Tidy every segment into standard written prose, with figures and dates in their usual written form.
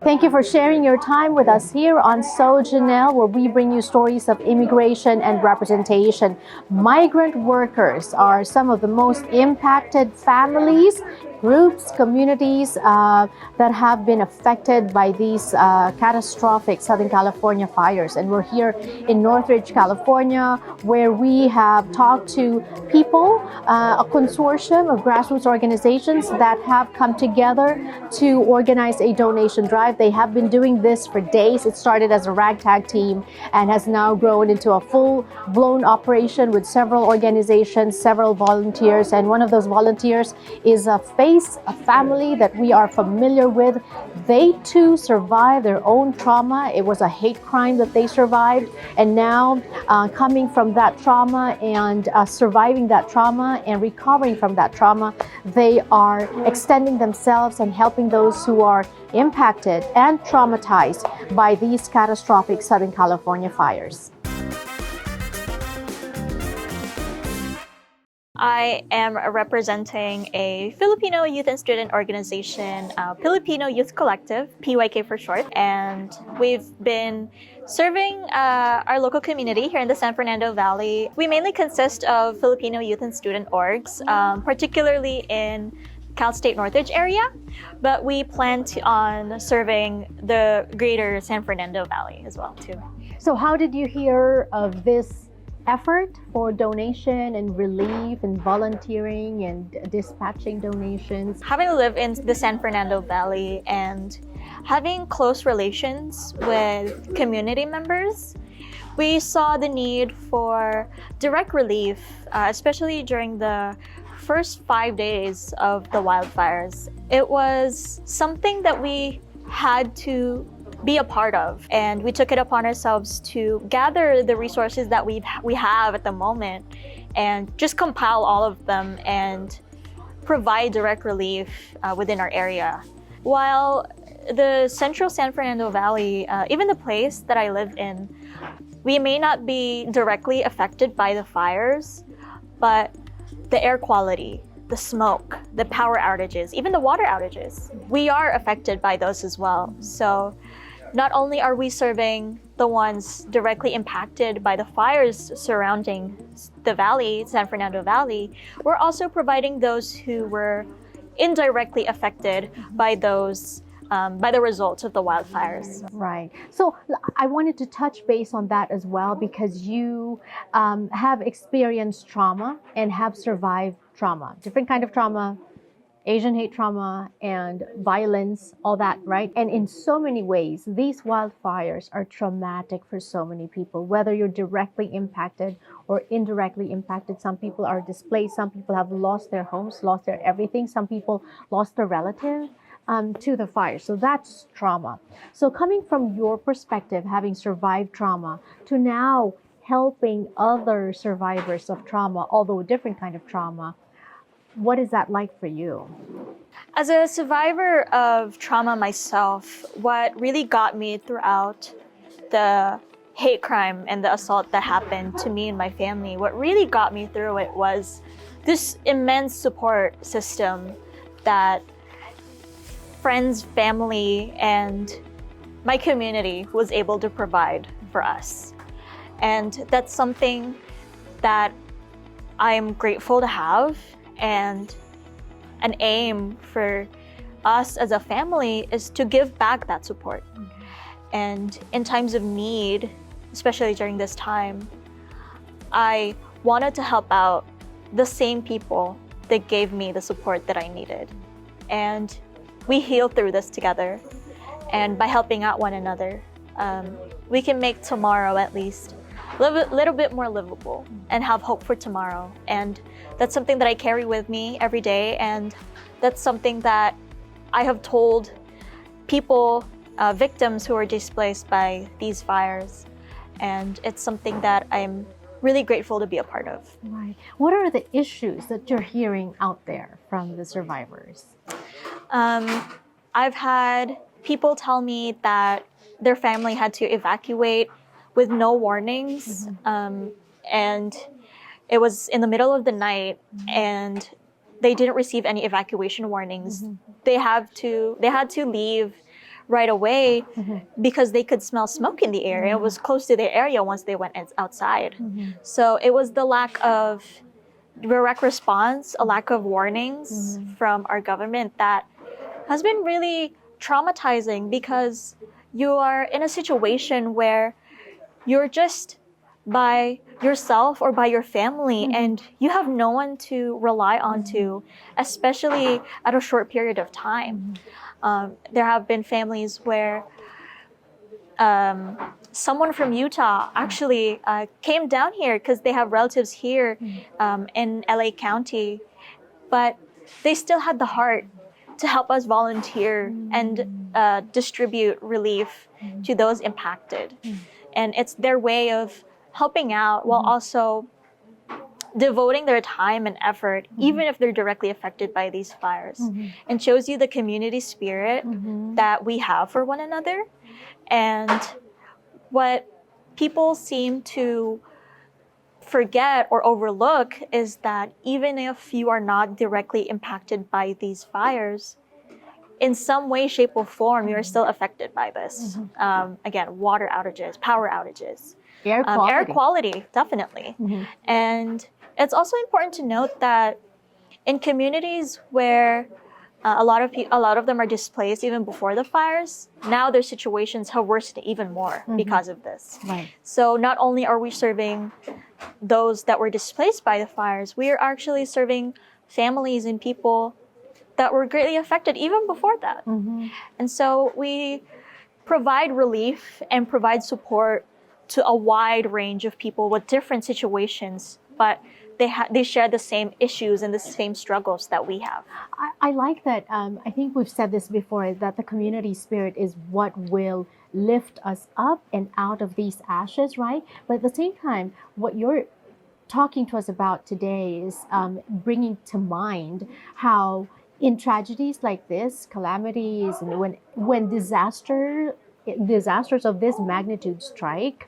Thank you for sharing your time with us here on SoJannelle, where we bring you stories of immigration and representation. Migrant workers are some of the most impacted families, groups, communities that have been affected by these catastrophic Southern California fires. And we're here in Northridge, California, where we have talked to people, a consortium of grassroots organizations that have come together to organize a donation drive. They have been doing this for days. It started as a ragtag team and has now grown into a full-blown operation with several organizations, several volunteers, and one of those volunteers is a family that we are familiar with. They too survived their own trauma. It was a hate crime that they survived, and now coming from that trauma and surviving that trauma and recovering from that trauma, they are extending themselves and helping those who are impacted and traumatized by these catastrophic Southern California fires. I am representing a Filipino youth and student organization, Filipino Youth Collective, PYK for short, and we've been serving our local community here in the San Fernando Valley. We mainly consist of Filipino youth and student orgs, particularly in Cal State Northridge area, but we plan on serving the greater San Fernando Valley as well too. So how did you hear of this effort for donation and relief and volunteering and dispatching donations? Having lived in the San Fernando Valley and having close relations with community members, we saw the need for direct relief, especially during the first 5 days of the wildfires. It was something that we had to be a part of, and we took it upon ourselves to gather the resources that we have at the moment and just compile all of them and provide direct relief within our area. While the central San Fernando Valley, even the place that I live in, we may not be directly affected by the fires, but the air quality, the smoke, the power outages, even the water outages, we are affected by those as well. So not only are we serving the ones directly impacted by the fires surrounding the valley, San Fernando Valley, we're also providing those who were indirectly affected by those by the results of the wildfires. Right. So I wanted to touch base on that as well, because you have experienced trauma and have survived trauma, different kind of trauma, Asian hate trauma and violence, all that, right? And in so many ways, these wildfires are traumatic for so many people, whether you're directly impacted or indirectly impacted. Some people are displaced. Some people have lost their homes, lost their everything. Some people lost a relative to the fire. So that's trauma. So coming from your perspective, having survived trauma, to now helping other survivors of trauma, although a different kind of trauma, what is that like for you? As a survivor of trauma myself, what really got me throughout the hate crime and the assault that happened to me and my family, what really got me through it was this immense support system that friends, family, and my community was able to provide for us. And that's something that I'm grateful to have. And an aim for us as a family is to give back that support. And in times of need, especially during this time, I wanted to help out the same people that gave me the support that I needed. And we heal through this together. And by helping out one another, we can make tomorrow at least a little bit more livable and have hope for tomorrow. And that's something that I carry with me every day. And that's something that I have told people, victims who are displaced by these fires. And it's something that I'm really grateful to be a part of. Right. What are the issues that you're hearing out there from the survivors? I've had people tell me that their family had to evacuate with no warnings, and it was in the middle of the night, and they didn't receive any evacuation warnings. They had to leave right away because they could smell smoke in the area. It was close to their area once they went outside. So it was the lack of direct response, a lack of warnings from our government that has been really traumatizing, because you are in a situation where you're just by yourself or by your family and you have no one to rely on to, especially at a short period of time. There have been families where someone from Utah actually came down here because they have relatives here in LA County, but they still had the heart to help us volunteer and distribute relief to those impacted. And it's their way of helping out while also devoting their time and effort, even if they're directly affected by these fires. And shows you the community spirit that we have for one another. And what people seem to forget or overlook is that even if you are not directly impacted by these fires, in some way, shape, or form, you're still affected by this. Again, water outages, power outages, Air quality. Air quality, definitely. And it's also important to note that in communities where a lot of them are displaced even before the fires, now their situations have worsened even more because of this. Right. So not only are we serving those that were displaced by the fires, we are actually serving families and people that were greatly affected even before that. And so we provide relief and provide support to a wide range of people with different situations, but they share the same issues and the same struggles that we have. I like that. I think we've said this before, that the community spirit is what will lift us up and out of these ashes, right? But at the same time, what you're talking to us about today is bringing to mind how in tragedies like this, calamities, and when disasters of this magnitude strike,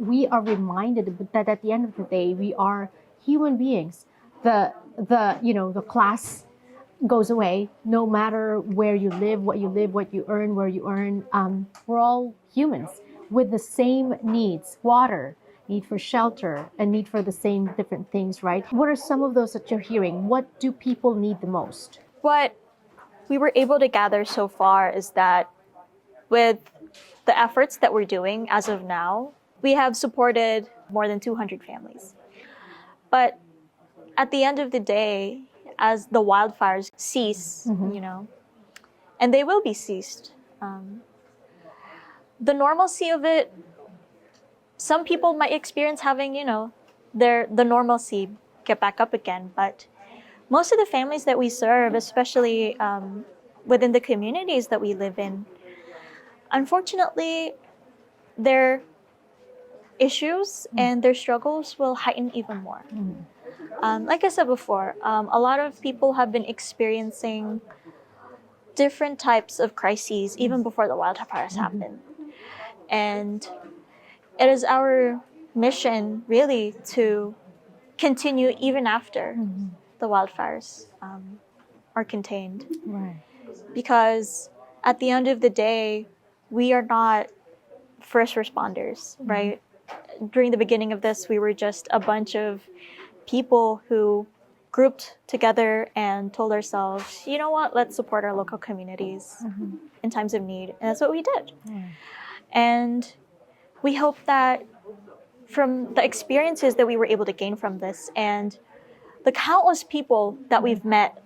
we are reminded that at the end of the day, we are human beings. The class goes away, no matter where you live, what you earn, where you earn. We're all humans with the same needs: water, need for shelter, and need for the same different things, right? What are some of those that you're hearing? What do people need the most? What we were able to gather so far is that with the efforts that we're doing as of now, we have supported more than 200 families. But at the end of the day, as the wildfires cease, and they will be ceased, the normalcy of it, some people might experience having, the normalcy get back up again. But most of the families that we serve, especially within the communities that we live in, unfortunately, their issues and their struggles will heighten even more. Like I said before, a lot of people have been experiencing different types of crises even before the wildfires happen. And it is our mission really to continue even after the wildfires are contained. Right. Because at the end of the day, we are not first responders, right? During the beginning of this, we were just a bunch of people who grouped together and told ourselves, you know what, let's support our local communities in times of need. And that's what we did. And we hope that from the experiences that we were able to gain from this and the countless people that we've met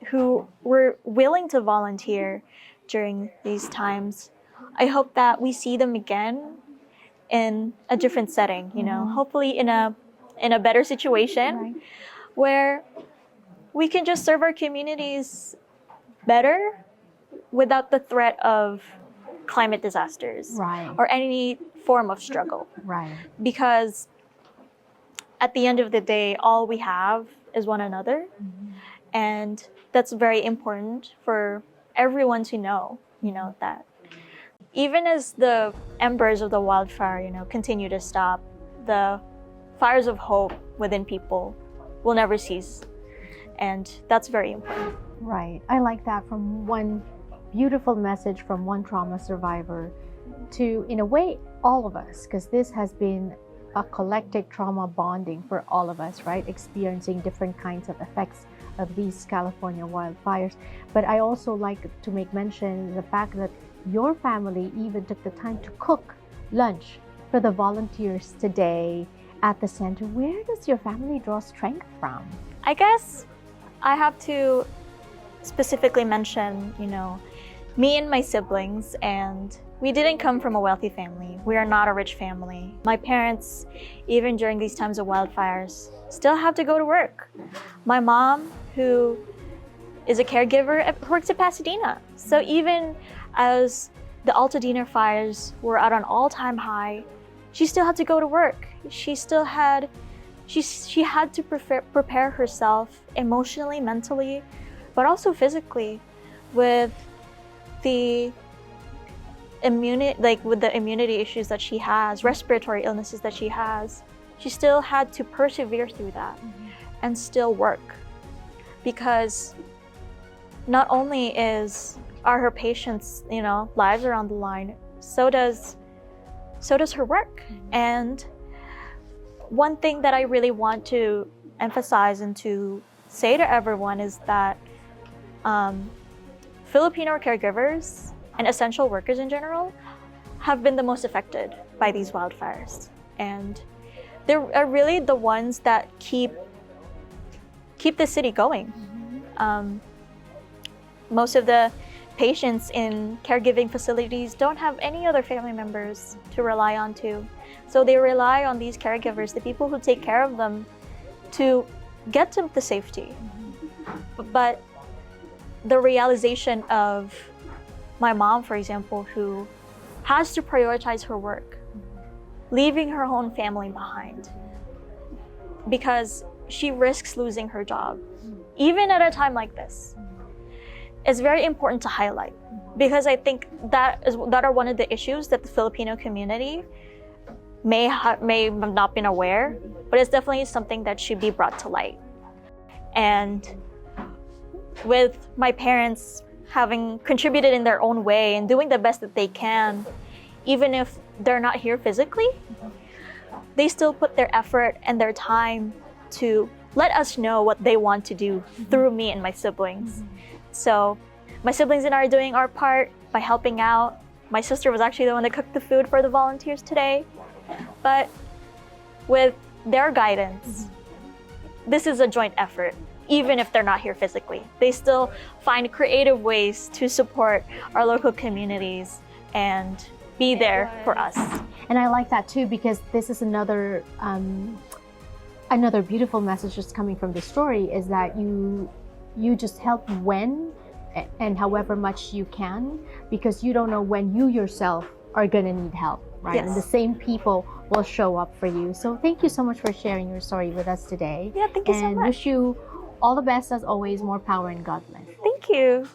who were willing to volunteer during these times, I hope that we see them again in a different setting, hopefully in a better situation where we can just serve our communities better without the threat of climate disasters or any form of struggle. Because at the end of the day, all we have is one another. And that's very important for everyone to know, that even as the embers of the wildfire, continue to stop, the fires of hope within people will never cease. And that's very important. Right. I like that from one beautiful message from one trauma survivor to, in a way, all of us, because this has been a collective trauma bonding for all of us, right? Experiencing different kinds of effects of these California wildfires. But I also like to make mention the fact that your family even took the time to cook lunch for the volunteers today at the center. Where does your family draw strength from? I guess I have to specifically mention, me and my siblings, and we didn't come from a wealthy family. We are not a rich family. My parents, even during these times of wildfires, still have to go to work. My mom, who is a caregiver, works at Pasadena. So even as the Altadena fires were at an all-time high, she still had to go to work. She had to prepare herself emotionally, mentally, but also physically with the immunity issues that she has, respiratory illnesses that she has. She still had to persevere through that and still work, because not only are her patients, lives are on the line, so does her work. And one thing that I really want to emphasize and to say to everyone is that Filipino caregivers and essential workers in general have been the most affected by these wildfires. And they are really the ones that keep the city going. Most of the patients in caregiving facilities don't have any other family members to rely on to. So they rely on these caregivers, the people who take care of them, to get them to safety. But the realization of my mom, for example, who has to prioritize her work, leaving her own family behind because she risks losing her job, even at a time like this, is very important to highlight, because I think that are one of the issues that the Filipino community may have not been aware, but it's definitely something that should be brought to light. And with my parents having contributed in their own way and doing the best that they can, even if they're not here physically, they still put their effort and their time to let us know what they want to do through me and my siblings. So my siblings and I are doing our part by helping out. My sister was actually the one that cooked the food for the volunteers today. But with their guidance, this is a joint effort. Even if they're not here physically, they still find creative ways to support our local communities and be there for us. And I like that too, because this is another beautiful message just coming from the story, is that you just help when and however much you can, because you don't know when you yourself are gonna need help, right? Yes. And the same people will show up for you. So thank you so much for sharing your story with us today. Yeah, thank you so much. And wish you all the best as always, more power, and God bless. Thank you.